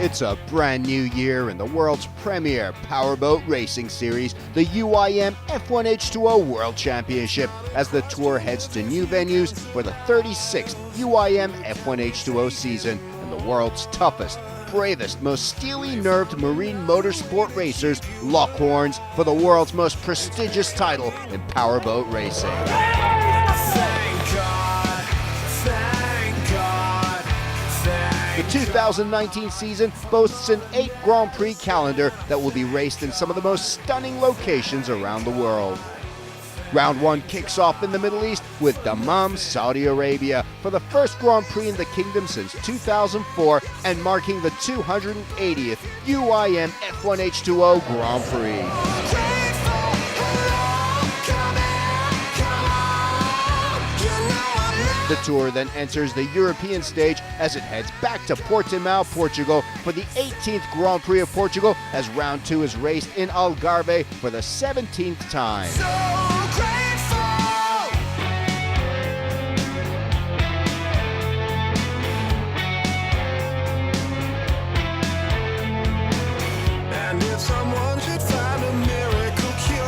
It's a brand new year in the world's premier powerboat racing series, the UIM F1H2O World Championship, as the tour heads to new venues for the 36th UIM F1H2O season, and the world's toughest, bravest, most steely-nerved marine motorsport racers lock horns for the world's most prestigious title in powerboat racing. The 2019 season boasts an 8 Grand Prix calendar that will be raced in some of the most stunning locations around the world. Round 1 kicks off in the Middle East with Dammam, Saudi Arabia, for the first Grand Prix in the kingdom since 2004 and marking the 280th UIM F1H2O Grand Prix. The tour then enters the European stage as it heads back to Portimao, Portugal for the 18th Grand Prix of Portugal, as round 2 is raced in Algarve for the 17th time. And if someone should find a miracle cure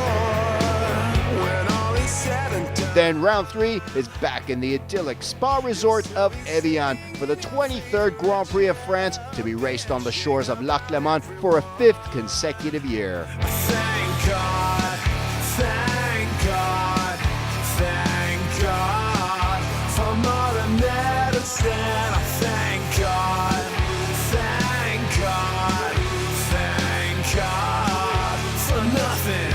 when all is said and done. Then round 3 is back in the idyllic spa resort of Evian for the 23rd Grand Prix of France, to be raced on the shores of Lac Léman for a 5th consecutive year. Thank God, thank God, thank God for more than medicine. I thank God, thank God, thank God for nothing.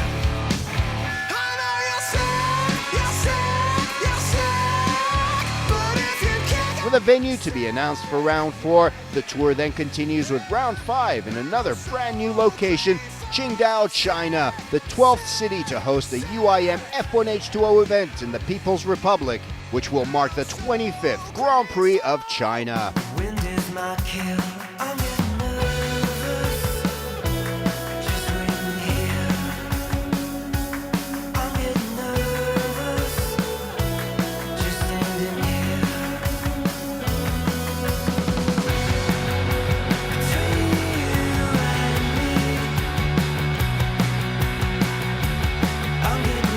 I know you're sick, you're sick, but if you can't. With a venue to be announced for round 4, the tour then continues with round 5 in another brand new location, Qingdao, China, the 12th city to host the UIM F1H2O event in the People's Republic, which will mark the 25th Grand Prix of China. Wind is my kill. I'm getting nervous. Just waiting here. I'm getting nervous. Just standing here. Between you and me, I'm getting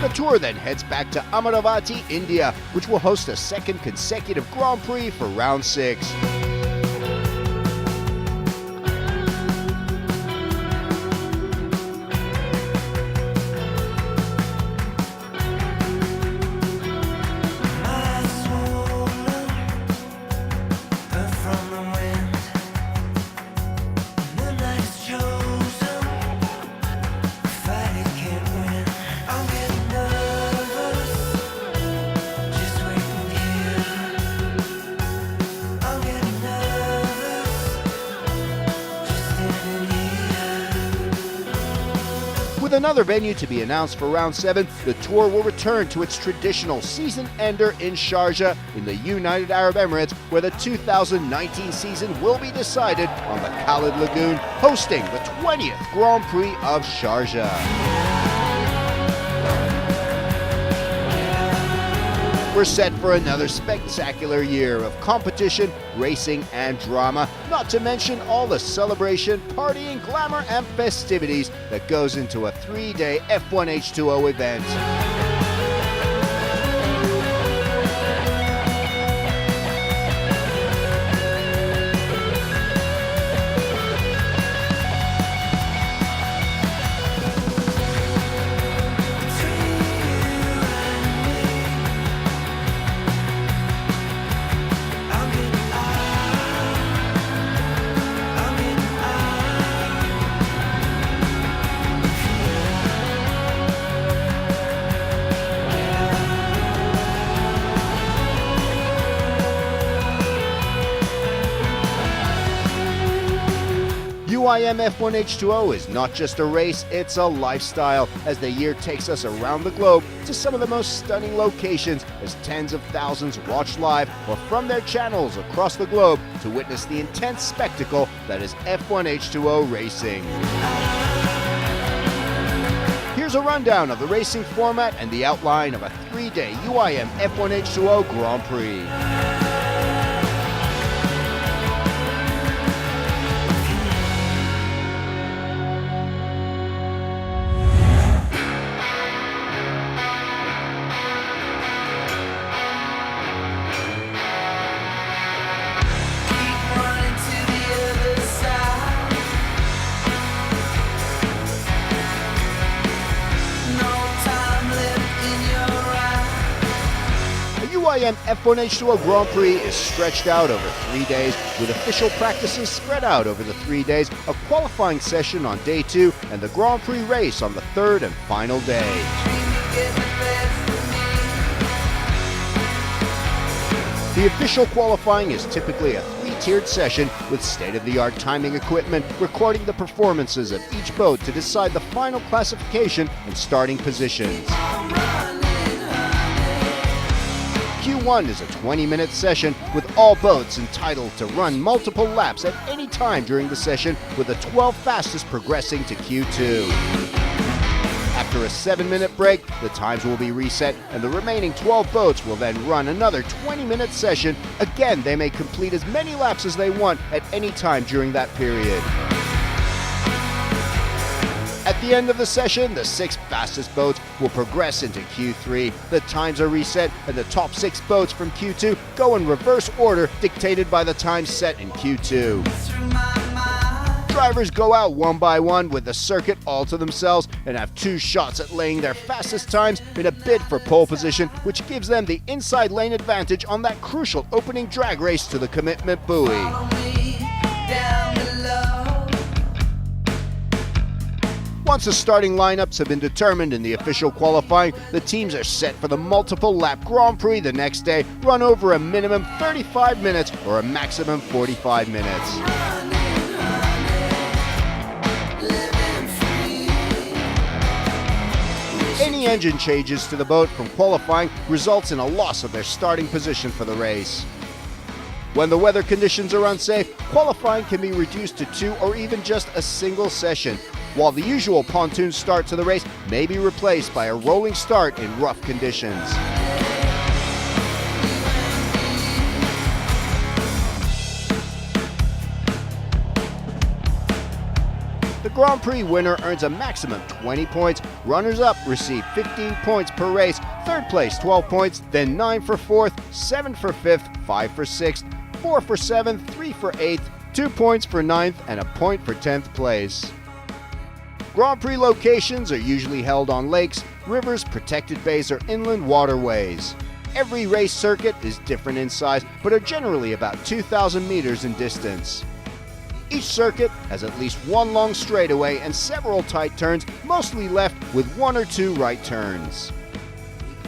The tour then heads back to Amaravati, India, which will host a 2nd consecutive Grand Prix for round 6. eyes swollen, burnt from the wind. The night is chosen, fight it can't win. I'm getting nervous, just waiting here. I'm getting nervous, just standing here. With another venue to be announced for round 7, the tour will return to its traditional season ender in Sharjah in the United Arab Emirates, where the 2019 season will be decided on the Khalid Lagoon, hosting the 20th Grand Prix of Sharjah. We're set for another spectacular year of competition, racing, and drama, not to mention all the celebration, partying, glamour, and festivities that goes into a 3-day F1H2O event. UIM F1H2O is not just a race, it's a lifestyle, as the year takes us around the globe to some of the most stunning locations, as tens of thousands watch live or from their channels across the globe to witness the intense spectacle that is F1H2O racing. Here's a rundown of the racing format and the outline of a 3-day UIM F1H2O Grand Prix. UIM F1H2O Grand Prix is stretched out over 3 days, with official practices spread out over the 3 days, a qualifying session on day 2, and the Grand Prix race on the 3rd and final day. The official qualifying is typically a 3-tiered session with state-of-the-art timing equipment recording the performances of each boat to decide the final classification and starting positions. Q1 is a 20-minute session with all boats entitled to run multiple laps at any time during the session, with the 12 fastest progressing to Q2. After a 7-minute break, the times will be reset and the remaining 12 boats will then run another 20-minute session. Again, they may complete as many laps as they want at any time during that period. At the end of the session, the 6 fastest boats will progress into Q3. The times are reset and the top 6 boats from Q2 go in reverse order dictated by the time set in Q2. Drivers go out one by one with the circuit all to themselves and have 2 shots at laying their fastest times in a bid for pole position, which gives them the inside lane advantage on that crucial opening drag race to the commitment buoy. Once the starting lineups have been determined in the official qualifying, the teams are set for the multiple lap Grand Prix the next day, run over a minimum 35 minutes or a maximum 45 minutes. Any engine changes to the boat from qualifying results in a loss of their starting position for the race. When the weather conditions are unsafe, qualifying can be reduced to 2 or even just a single session, while the usual pontoon start to the race may be replaced by a rolling start in rough conditions. The Grand Prix winner earns a maximum 20 points, runners-up receive 15 points per race, 3rd place 12 points, then 9 for 4th, 7 for 5th, 5 for 6th, 4 for 7th, 3 for 8th, 2 points for 9th, and a point for 10th place. Grand Prix locations are usually held on lakes, rivers, protected bays, or inland waterways. Every race circuit is different in size, but are generally about 2,000 meters in distance. Each circuit has at least 1 long straightaway and several tight turns, mostly left with 1 or 2 right turns.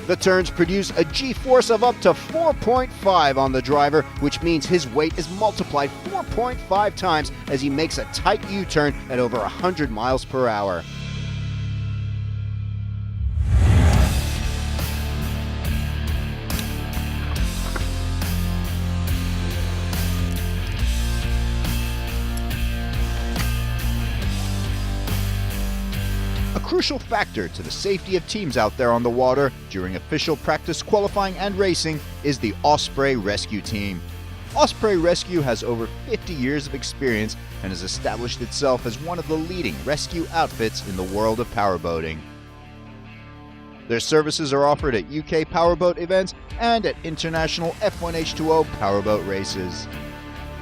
The turns produce a G-force of up to 4.5 on the driver, which means his weight is multiplied 4.5 times as he makes a tight U-turn at over 100 miles per hour. A crucial factor to the safety of teams out there on the water during official practice, qualifying, and racing is the Osprey Rescue Team. Osprey Rescue has over 50 years of experience and has established itself as one of the leading rescue outfits in the world of powerboating. Their services are offered at UK powerboat events and at international F1H2O powerboat races.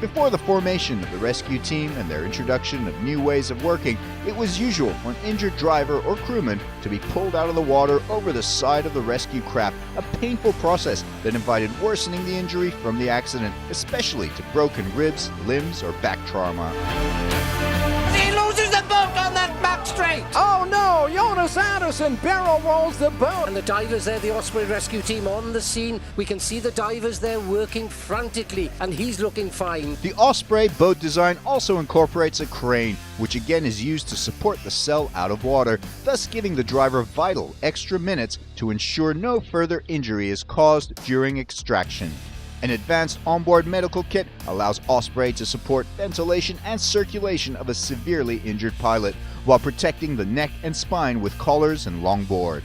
Before the formation of the rescue team and their introduction of new ways of working, it was usual for an injured driver or crewman to be pulled out of the water over the side of the rescue craft, a painful process that invited worsening the injury from the accident, especially to broken ribs, limbs, or back trauma. He loses the boat on that back straight! Oh no! Jonas Anderson barrel rolls the boat! And the divers there, the Osprey Rescue Team on the scene. We can see the divers there working frantically, and he's looking fine. The Osprey boat design also incorporates a crane, which again is used to support the cell out of water, thus giving the driver vital extra minutes to ensure no further injury is caused during extraction. An advanced onboard medical kit allows Osprey to support ventilation and circulation of a severely injured pilot, while protecting the neck and spine with collars and longboard.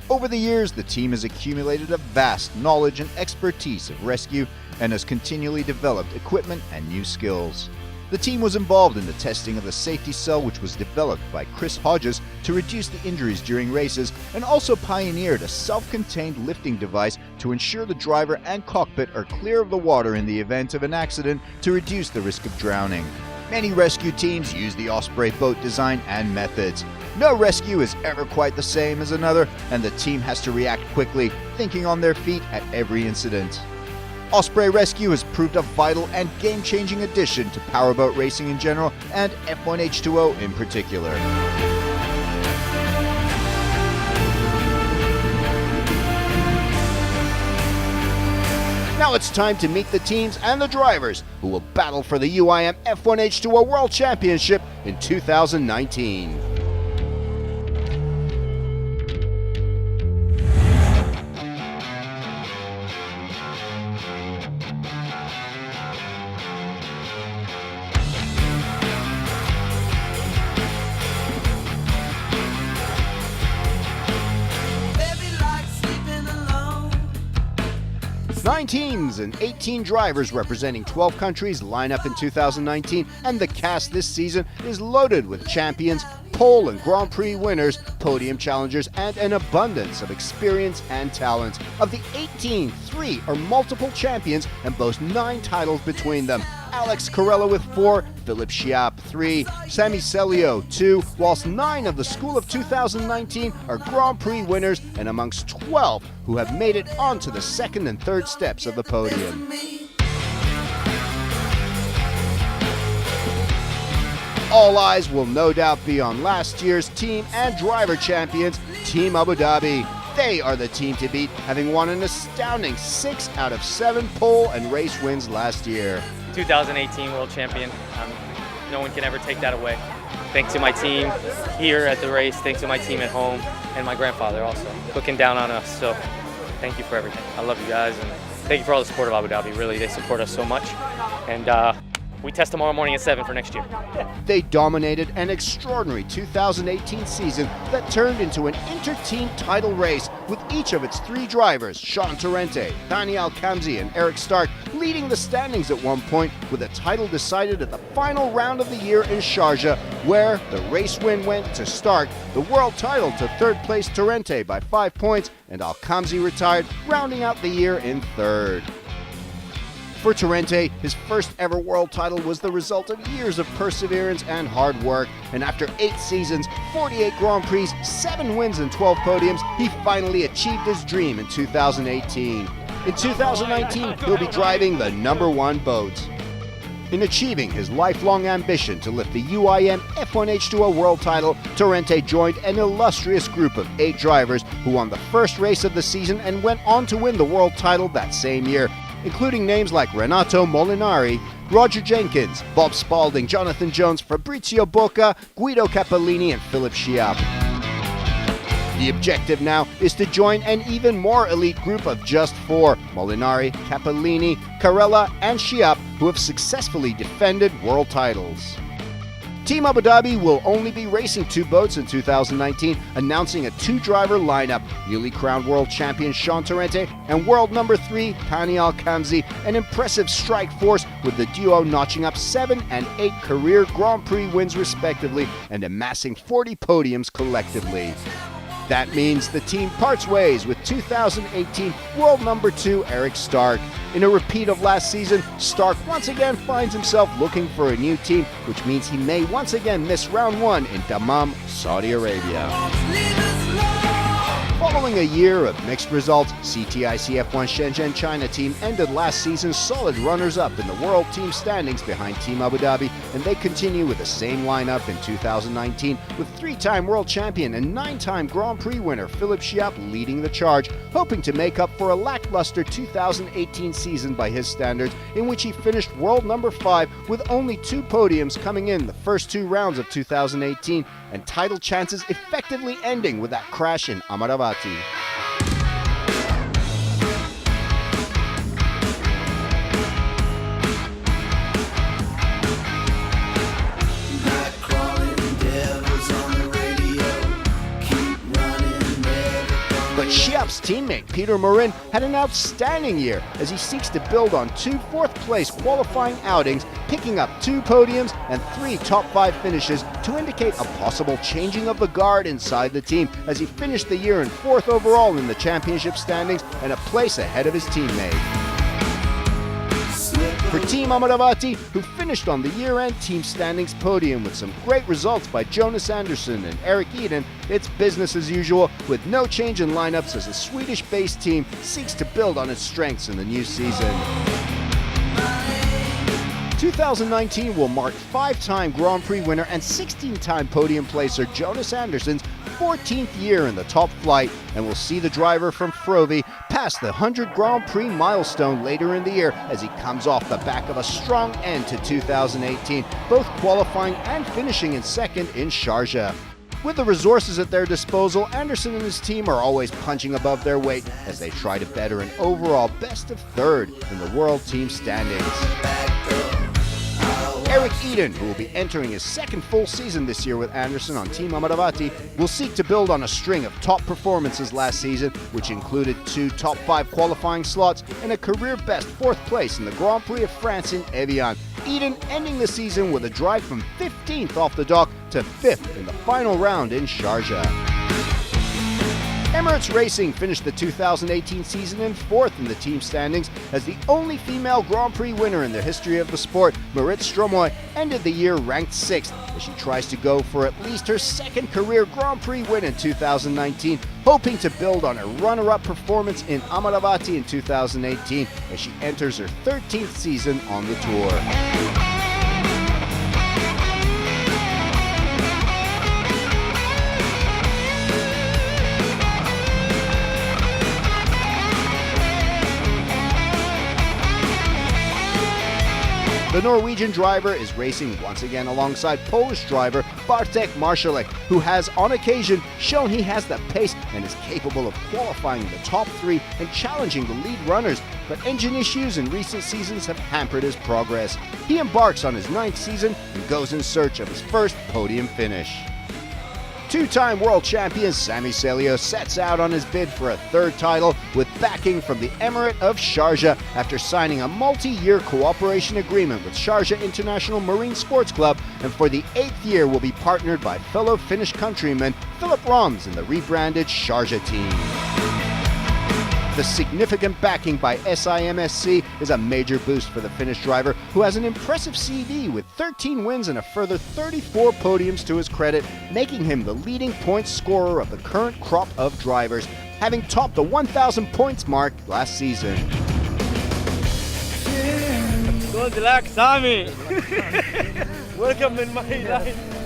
Over the years, the team has accumulated a vast knowledge and expertise of rescue and has continually developed equipment and new skills. The team was involved in the testing of the safety cell, which was developed by Chris Hodges to reduce the injuries during races, and also pioneered a self-contained lifting device to ensure the driver and cockpit are clear of the water in the event of an accident to reduce the risk of drowning. Many rescue teams use the Osprey boat design and methods. No rescue is ever quite the same as another, and the team has to react quickly, thinking on their feet at every incident. Osprey Rescue has proved a vital and game-changing addition to powerboat racing in general, and F1H2O in particular. Now it's time to meet the teams and the drivers who will battle for the UIM F1H2O World Championship in 2019. Nine teams and 18 drivers representing 12 countries line up in 2019, and the cast this season is loaded with champions, pole and Grand Prix winners, podium challengers, and an abundance of experience and talent. Of the 18, 3 are multiple champions and boast 9 titles between them. Alex Carella with 4, Philip Schiapp 3, Sami Celio 2, whilst 9 of the School of 2019 are Grand Prix winners and amongst 12 who have made it onto the second and third steps of the podium. All eyes will no doubt be on last year's team and driver champions, Team Abu Dhabi. They are the team to beat, having won an astounding 6 out of 7 pole and race wins last year. 2018 world champion. No one can ever take that away. Thanks to my team here at the race, thanks to my team at home, and my grandfather also, looking down on us. So thank you for everything. I love you guys, and thank you for all the support of Abu Dhabi. Really, they support us so much. And we test tomorrow morning at 7 for next year. They dominated an extraordinary 2018 season that turned into an inter-team title race with each of its 3 drivers, Sean Torrente, Thani Al-Kamzi, and Eric Stark, leading the standings at one point, with a title decided at the final round of the year in Sharjah, where the race win went to Stark, the world title to third place Torrente by 5 points, and Al-Kamzi retired, rounding out the year in third. For Torrente, his first ever world title was the result of years of perseverance and hard work, and after 8 seasons, 48 Grand Prix, 7 wins and 12 podiums, he finally achieved his dream in 2018. In 2019, he'll be driving the #1 boat. In achieving his lifelong ambition to lift the UIM F1H2O world title, Torrente joined an illustrious group of 8 drivers who won the first race of the season and went on to win the world title that same year, including names like Renato Molinari, Roger Jenkins, Bob Spalding, Jonathan Jones, Fabrizio Bocca, Guido Capellini, and Philip Schiapp. The objective now is to join an even more elite group of just 4, Molinari, Capellini, Carella, and Schiapp, who have successfully defended world titles. Team Abu Dhabi will only be racing 2 boats in 2019, announcing a 2-driver lineup, newly crowned world champion Sean Torrente and world number 3 Thani Al-Kamzi, an impressive strike force with the duo notching up 7 and 8 career Grand Prix wins respectively and amassing 40 podiums collectively. That means the team parts ways with 2018 world number 2 Eric Stark. In a repeat of last season, Stark once again finds himself looking for a new team, which means he may once again miss round 1 in Dammam, Saudi Arabia. Following a year of mixed results, CTIC F1 Shenzhen China team ended last season solid runners-up in the world team standings behind Team Abu Dhabi, and they continue with the same lineup in 2019, with 3-time world champion and 9-time Grand Prix winner Philip Schiapp leading the charge, hoping to make up for a lackluster 2018 season by his standards, in which he finished world number 5 with only 2 podiums coming in the first 2 rounds of 2018, and title chances effectively ending with that crash in Amaravati. But Schiapp's teammate Peter Marin had an outstanding year as he seeks to build on 2 fourth-place qualifying outings, picking up 2 podiums and 3 top 5 finishes to indicate a possible changing of the guard inside the team as he finished the year in 4th overall in the championship standings and a place ahead of his teammate. For Team Amravati, who finished on the year-end team standings podium with some great results by Jonas Andersson and Eric Eden, it's business as usual with no change in lineups as the Swedish-based team seeks to build on its strengths in the new season. 2019 will mark 5-time Grand Prix winner and 16-time podium placer Jonas Andersson's 14th year in the top flight, and will see the driver from Frövi pass the 100 Grand Prix milestone later in the year as he comes off the back of a strong end to 2018, both qualifying and finishing in second in Sharjah. With the resources at their disposal, Andersson and his team are always punching above their weight as they try to better an overall best of third in the world team standings. Eric Eden, who will be entering his second full season this year with Andersson on Team Amravati, will seek to build on a string of top performances last season, which included 2 top 5 qualifying slots and a career-best 4th place in the Grand Prix of France in Evian. Eden ending the season with a drive from 15th off the dock to 5th in the final round in Sharjah. Emirates Racing finished the 2018 season in 4th in the team standings as the only female Grand Prix winner in the history of the sport. Marit Stromoy ended the year ranked 6th as she tries to go for at least her 2nd career Grand Prix win in 2019, hoping to build on her runner-up performance in Amravati in 2018 as she enters her 13th season on the tour. The Norwegian driver is racing once again alongside Polish driver Bartek Marszalek, who has on occasion shown he has the pace and is capable of qualifying in the top 3 and challenging the lead runners, but engine issues in recent seasons have hampered his progress. He embarks on his 9th season and goes in search of his first podium finish. 2-time world champion Sami Seljo sets out on his bid for a 3rd title with backing from the Emirate of Sharjah after signing a multi-year cooperation agreement with Sharjah International Marine Sports Club, and for the 8th year will be partnered by fellow Finnish countryman Philip Roms in the rebranded Sharjah team. The significant backing by SIMSC is a major boost for the Finnish driver, who has an impressive CV with 13 wins and a further 34 podiums to his credit, making him the leading points scorer of the current crop of drivers, having topped the 1,000 points mark last season. Good luck, Sami! Welcome in my life.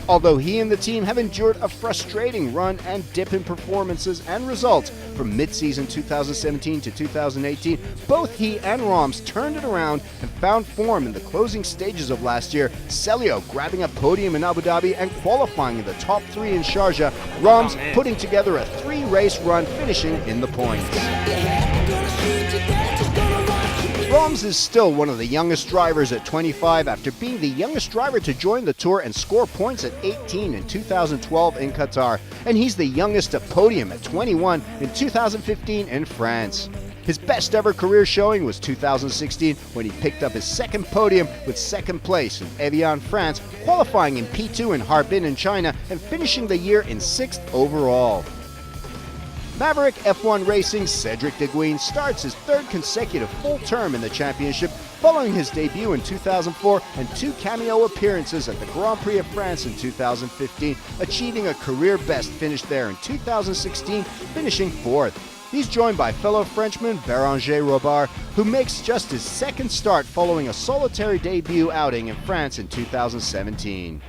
Although he and the team have endured a frustrating run and dip in performances and results from mid-season 2017 to 2018, both he and Roms turned it around and found form in the closing stages of last year, Seljo grabbing a podium in Abu Dhabi and qualifying in the top 3 in Sharjah, Roms putting together a 3-race run finishing in the points. Roms is still one of the youngest drivers at 25 after being the youngest driver to join the Tour and score points at 18 in 2012 in Qatar, and he's the youngest to podium at 21 in 2015 in France. His best ever career showing was 2016 when he picked up his 2nd podium with 2nd place in Evian, France, qualifying in P2 in Harbin in China and finishing the year in 6th overall. Maverick F1 Racing's Cedric Deguine starts his 3rd consecutive full term in the championship following his debut in 2004 and 2 cameo appearances at the Grand Prix of France in 2015, achieving a career best finish there in 2016, finishing 4th. He's joined by fellow Frenchman Béranger Robard, who makes just his 2nd start following a solitary debut outing in France in 2017.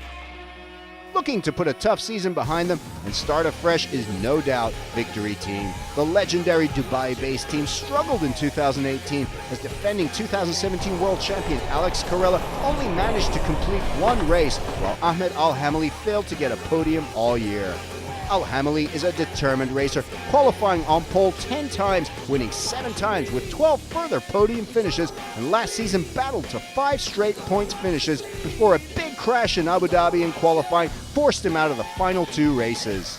Looking to put a tough season behind them and start afresh is no doubt Victory Team. The legendary Dubai-based team struggled in 2018 as defending 2017 world champion Alex Carella only managed to complete 1 race, while Ahmed Al-Hamali failed to get a podium all year. Al-Hamali is a determined racer, qualifying on pole 10 times, winning 7 times with 12 further podium finishes, and last season battled to 5 straight points finishes before a big crash in Abu Dhabi in qualifying forced him out of the final 2 races.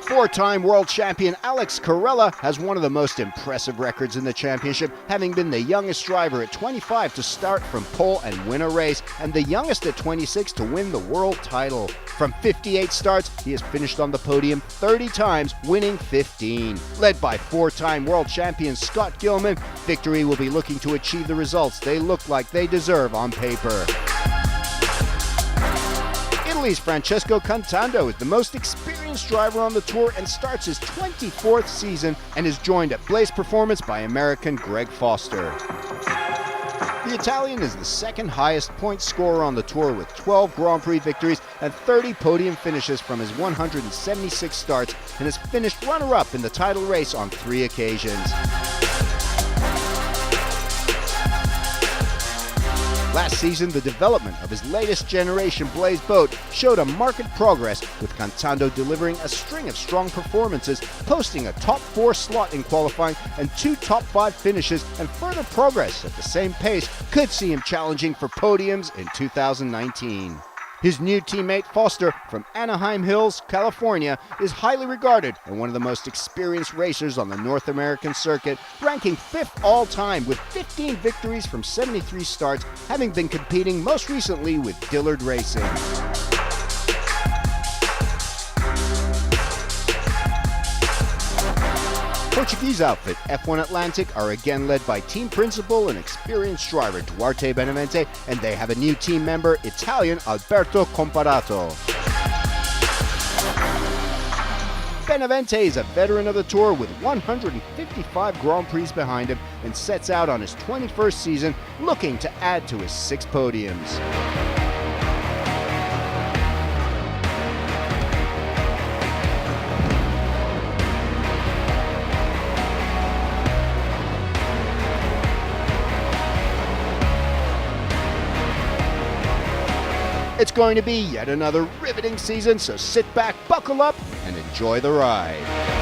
Four-time world champion Alex Carella has one of the most impressive records in the championship, having been the youngest driver at 25 to start from pole and win a race, and the youngest at 26 to win the world title. From 58 starts, he has finished on the podium 30 times, winning 15. Led by four-time world champion Scott Gilman, Victory will be looking to achieve the results they look like they deserve on paper. Italy's Francesco Cantando is the most experienced driver on the tour and starts his 24th season and is joined at Blaze Performance by American Greg Foster. The Italian is the second highest point scorer on the tour with 12 Grand Prix victories and 30 podium finishes from his 176 starts, and has finished runner-up in the title race on 3 occasions. Last season, the development of his latest generation Blaze boat showed a marked progress, with Cantando delivering a string of strong performances, posting a top 4 slot in qualifying and 2 top 5 finishes, and further progress at the same pace could see him challenging for podiums in 2019. His new teammate Foster from Anaheim Hills, California, is highly regarded and one of the most experienced racers on the North American circuit, ranking 5th all-time with 15 victories from 73 starts, having been competing most recently with Dillard Racing. Portuguese outfit F1 Atlantic are again led by team principal and experienced driver Duarte Benavente, and they have a new team member, Italian Alberto Comparato. Benavente is a veteran of the tour with 155 Grand Prix behind him and sets out on his 21st season, looking to add to his 6 podiums. It's going to be yet another riveting season, so sit back, buckle up, and enjoy the ride.